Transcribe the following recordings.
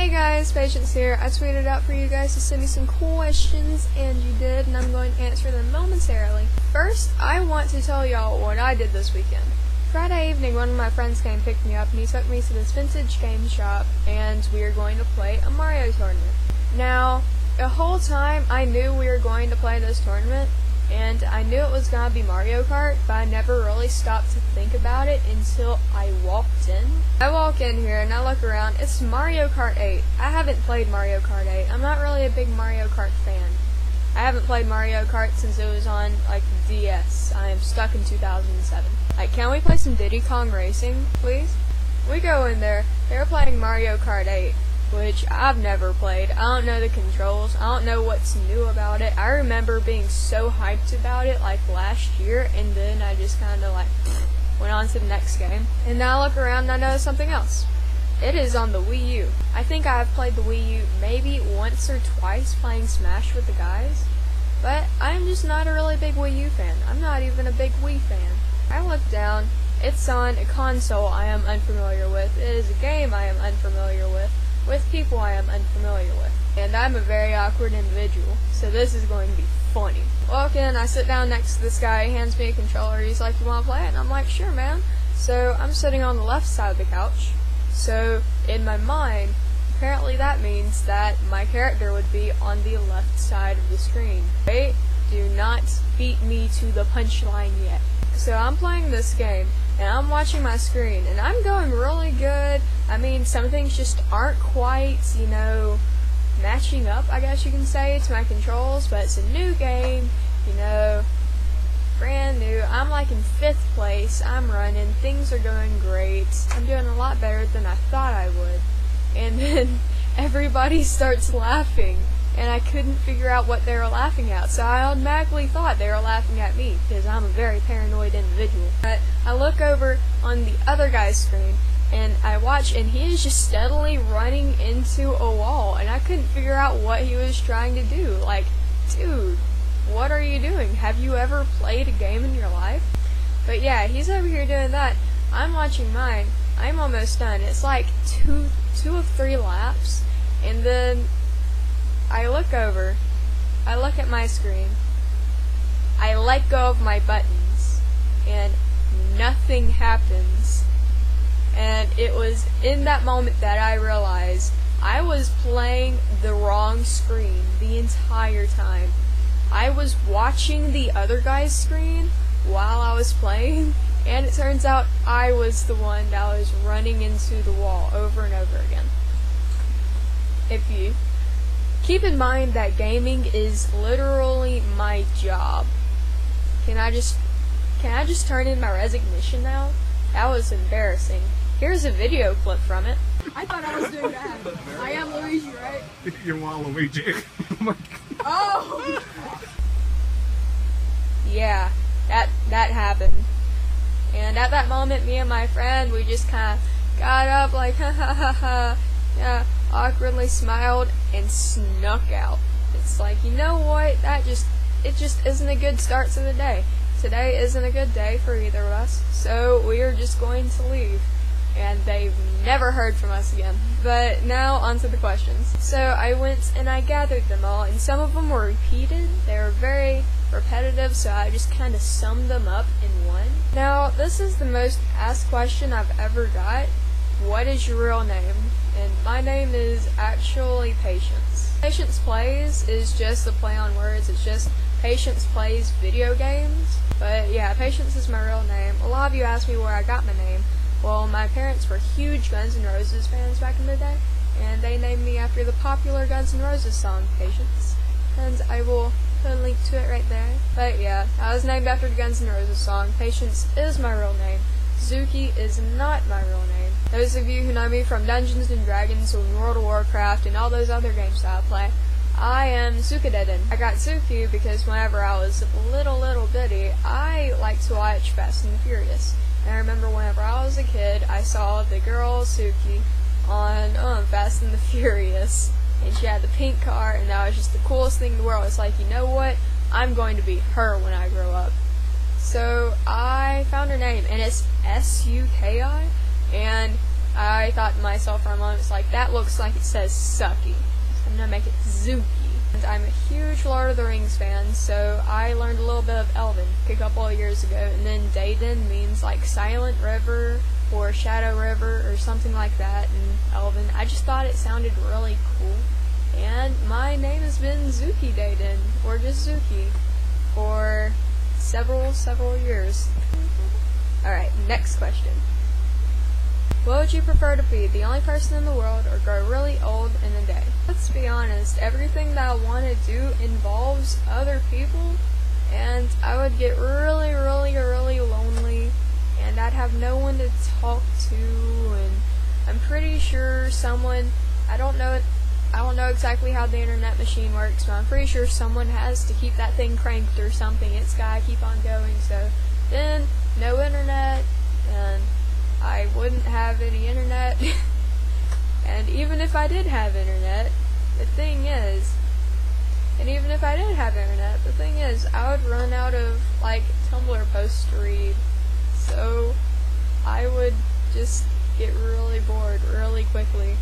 Hey guys, Patience here. I tweeted out for you guys to send me some questions, and you did, and I'm going to answer them momentarily. First, I want to tell y'all what I did this weekend. Friday evening, one of my friends came pick me up, and he took me to this vintage game shop, and we were going to play a Mario tournament. Now, the whole time, I knew we were going to play this tournament, and I knew it was going to be Mario Kart, but I never really stopped to think about it until I walked in. I walk in here and I look around, it's Mario Kart 8. I haven't played Mario Kart 8. I'm not really a big Mario Kart fan. I haven't played Mario Kart since it was on, like, DS. I am stuck in 2007. Like, can we play some Diddy Kong Racing, please? We go in there, they're playing Mario Kart 8. Which I've never played. I don't know the controls. I don't know what's new about it. I remember being so hyped about it like last year, and then I just kind of like went on to the next game. And now I look around and I notice something else. It is on the Wii U. I think I've played the Wii U maybe once or twice playing Smash with the guys, but I'm just not a really big Wii U fan. I'm not even a big Wii fan. I look down. It's on a console I am unfamiliar with. It is a game I am unfamiliar with people I am unfamiliar with. And I'm a very awkward individual, so this is going to be funny. Walk in, I sit down next to this guy, he hands me a controller, he's like, you want to play it? And I'm like, sure man. So I'm sitting on the left side of the couch, so in my mind, apparently that means that my character would be on the left side of the screen. Wait, do not beat me to the punchline yet. So I'm playing this game, and I'm watching my screen, and I'm going really good. I mean, some things just aren't quite, you know, matching up, I guess you can say, to my controls, but it's a new game, you know, brand new. I'm like in 5th place, I'm running, things are going great, I'm doing a lot better than I thought I would, and then everybody starts laughing, and I couldn't figure out what they were laughing at, so I automatically thought they were laughing at me, because I'm a very paranoid individual. But I look over on the other guy's screen, and I watch, and he is just steadily running into a wall, and I couldn't figure out what he was trying to do. Like, dude, what are you doing? Have you ever played a game in your life? But yeah, he's over here doing that. I'm watching mine. I'm almost done. It's like two of 3 laps, and then I look over, I look at my screen, I let go of my buttons, and nothing happens. And it was in that moment that I realized I was playing the wrong screen the entire time. I was watching the other guy's screen while I was playing, and it turns out I was the one that was running into the wall over and over again. If you keep in mind that gaming is literally my job. Can I just turn in my resignation now? That was embarrassing. Here's a video clip from it. I thought I was doing bad. I am Luigi, right? You're Waluigi. Oh! Yeah, that happened. And at that moment, me and my friend, we just kind of got up like, ha ha ha ha, yeah, awkwardly smiled and snuck out. It's like, you know what, it just isn't a good start to the day. Today isn't a good day for either of us, so we are just going to leave. And they've never heard from us again. But now on to the questions. So I went and I gathered them all, and some of them were repeated. They were very repetitive, so I just kind of summed them up in one. Now, this is the most asked question I've ever got. What is your real name? And my name is actually Patience. Patience Plays is just a play on words. It's just Patience Plays video games. But yeah, Patience is my real name. A lot of you asked me where I got my name. Well, my parents were huge Guns N' Roses fans back in the day, and they named me after the popular Guns N' Roses song, Patience. And I will put a link to it right there. But yeah, I was named after the Guns N' Roses song. Patience is my real name. Zuki is not my real name. Those of you who know me from Dungeons & Dragons and World of Warcraft and all those other games that I play, I am Zukadeden. I got Zuki because whenever I was little bitty, I liked to watch Fast and the Furious. And I remember whenever I was a kid, I saw the girl Suki on Fast and the Furious, and she had the pink car, and that was just the coolest thing in the world. It's like, you know what? I'm going to be her when I grow up. So I found her name, and it's S-U-K-I, and I thought to myself for a moment, it's like, that looks like it says sucky. So I'm gonna make it Zuki. And I'm a huge Lord of the Rings fan, so I learned a little bit of Elven a couple of years ago, and then Daden means like Silent River or Shadow River or something like that in Elven. I just thought it sounded really cool, and my name has been Zuki Daden, or just Zuki, for several years. Alright, next question. What would you prefer to be, the only person in the world, or grow really old in a day? Let's be honest, everything that I want to do involves other people, and I would get really lonely, and I'd have no one to talk to, and I'm pretty sure someone, I don't know exactly how the internet machine works, but I'm pretty sure someone has to keep that thing cranked or something. It's gotta keep on going, so then no internet, and I wouldn't have any internet. And even if I did have internet, the thing is, I would run out of, like, Tumblr posts to read. So I would just get really bored really quickly.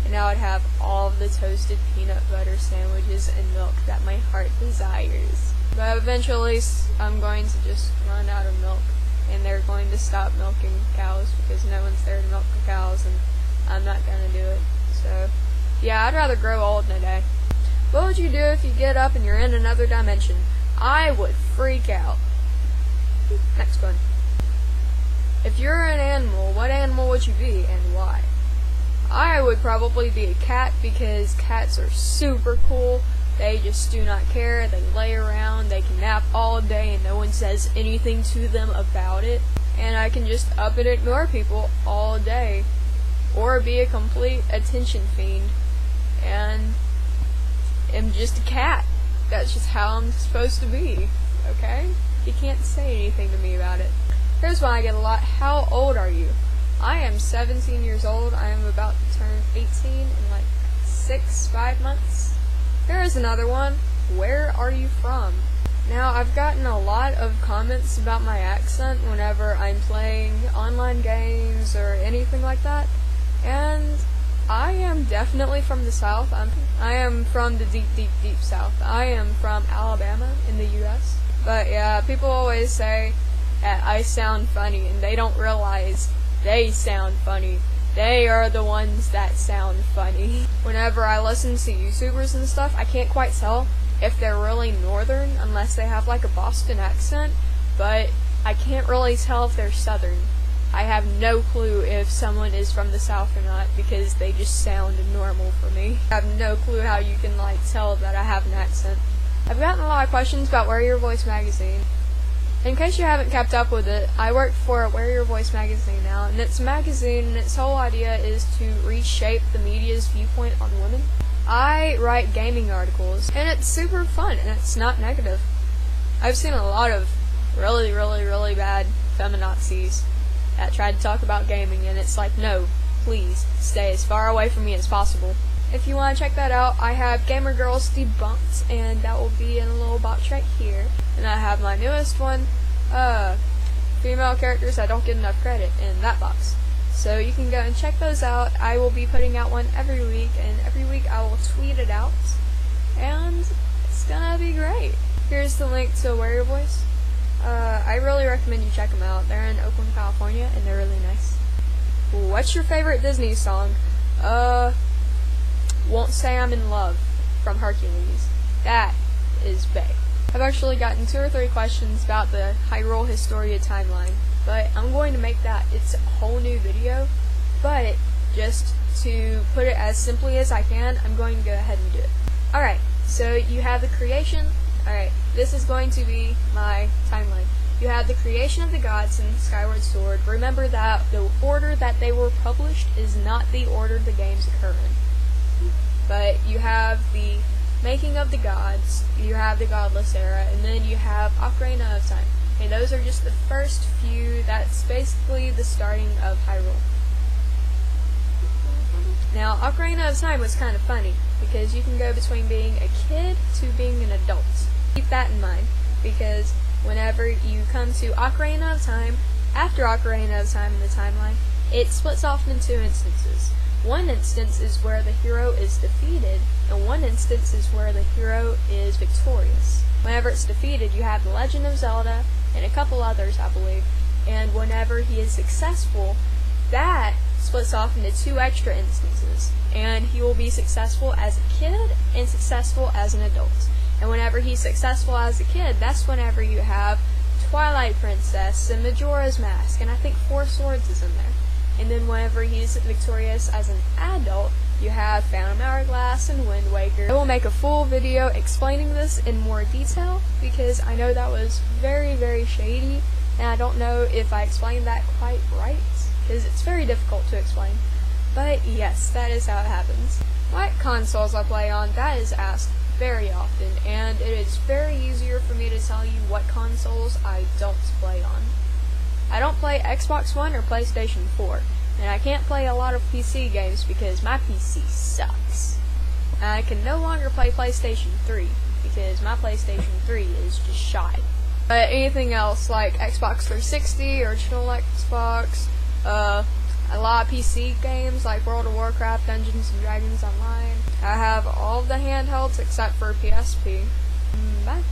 And I would have all of the toasted peanut butter sandwiches and milk that my heart desires. But eventually, I'm going to just run out of milk, and they're going to stop milking cows because no one's there to milk the cows, and I'm not gonna do it. So, yeah, I'd rather grow old in a day. What would you do if you get up and you're in another dimension? I would freak out. Next one. If you're an animal, what animal would you be, and why? I would probably be a cat, because cats are super cool. They just do not care. They lay around, they can nap all day, and no one says anything to them about it. And I can just up and ignore people all day. Or be a complete attention fiend. And am just a cat. That's just how I'm supposed to be. Okay? You can't say anything to me about it. Here's one I get a lot. How old are you? I am 17 years old. I am about to turn 18 in like 5 months. Here is another one. Where are you from? Now, I've gotten a lot of comments about my accent whenever I'm playing online games or anything like that, and I am definitely from the South. I am from the deep South. I am from Alabama in the U.S. But yeah, people always say that I sound funny, and they don't realize they sound funny. They are the ones that sound funny. Whenever I listen to YouTubers and stuff, I can't quite tell if they're really northern unless they have like a Boston accent, but I can't really tell if they're southern. I have no clue if someone is from the South or not, because they just sound normal for me. I have no clue how you can like tell that I have an accent. I've gotten a lot of questions about Wear Your Voice magazine. In case you haven't kept up with it, I work for Wear Your Voice magazine now, and it's a magazine, and its whole idea is to reshape the media's viewpoint on women. I write gaming articles, and it's super fun, and it's not negative. I've seen a lot of really bad feminazis that tried to talk about gaming, and it's like, no, please, stay as far away from me as possible. If you want to check that out, I have Gamer Girls Debunked, and that will be in a little box right here. And I have my newest one, female characters that don't get enough credit, in that box. So you can go and check those out. I will be putting out one every week, and every week I will tweet it out, and it's gonna be great. Here's the link to Wear Your Voice. I really recommend you check them out. They're in Oakland, California, and they're really nice. What's your favorite Disney song? Won't Say I'm in Love from Hercules. That is bae. I've actually gotten 2 or 3 questions about the Hyrule Historia timeline, but I'm going to make that its a whole new video, but just to put it as simply as I can, I'm going to go ahead and do it. Alright, so you have the creation. Alright, this is going to be my timeline. You have the creation of the gods in Skyward Sword. Remember that the order that they were published is not the order the games occur in. But you have the making of the gods, you have the godless era, and then you have Ocarina of Time. Okay, those are just the first few. That's basically the starting of Hyrule. Now, Ocarina of Time was kind of funny, because you can go between being a kid to being an adult. Keep that in mind, because whenever you come to Ocarina of Time, after Ocarina of Time in the timeline, it splits off into two instances. One instance is where the hero is defeated, and one instance is where the hero is victorious. Whenever it's defeated, you have The Legend of Zelda, and a couple others, I believe, and whenever he is successful, that splits off into two extra instances, and he will be successful as a kid and successful as an adult. And whenever he's successful as a kid, that's whenever you have Twilight Princess and Majora's Mask, and I think Four Swords is in there. And then whenever he's victorious as an adult, you have Phantom Hourglass and Wind Waker. I will make a full video explaining this in more detail, because I know that was very, very shady, and I don't know if I explained that quite right, because it's very difficult to explain. But yes, that is how it happens. What consoles I play on, that is asked very often, and it is very easier for me to tell you what consoles I don't play on. I don't play Xbox One or PlayStation 4, and I can't play a lot of PC games because my PC sucks. I can no longer play PlayStation 3 because my PlayStation 3 is just shy. But anything else like Xbox 360, original Xbox, a lot of PC games like World of Warcraft, Dungeons & Dragons Online. I have all of the handhelds except for PSP. Bye.